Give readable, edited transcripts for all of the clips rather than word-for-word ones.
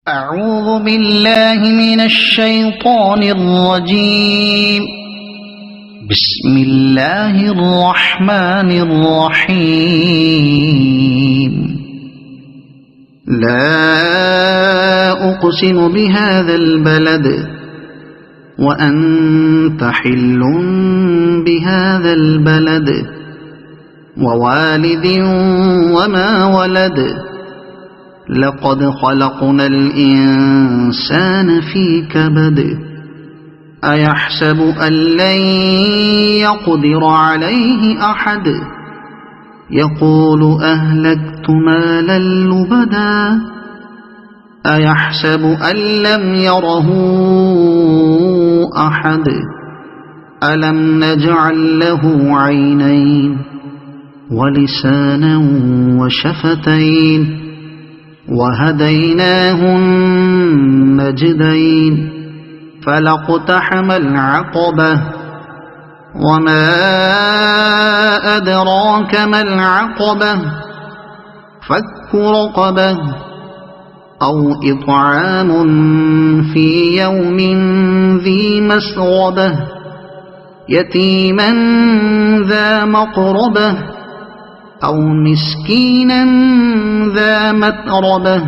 أعوذ بالله من الشيطان الرجيم. بسم الله الرحمن الرحيم. لا أقسم بهذا البلد وأنت حل بهذا البلد ووالد وما ولد لقد خلقنا الإنسان في كبد أيحسب أن لن يقدر عليه أحد يقول أهلكت مالا لبدا أيحسب أن لم يره أحد ألم نجعل له عينين ولسانا وشفتين وهديناه النجدين فلاقتحم العقبة وما أدراك ما العقبة فك رقبة أو إطعام في يوم ذي مسغبة يتيما ذا مقربة أو مسكينا ذا متربة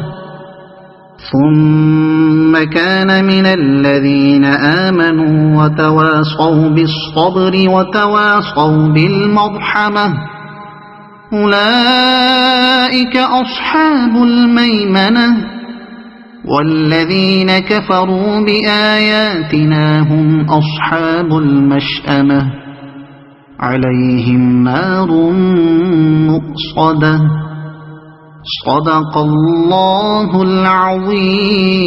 ثم كان من الذين آمنوا وتواصوا بالصبر وتواصوا بالمرحمة أولئك أصحاب الميمنة والذين كفروا بآياتنا هم أصحاب المشأمة عليهم نار مؤصدة صدق الله العظيم.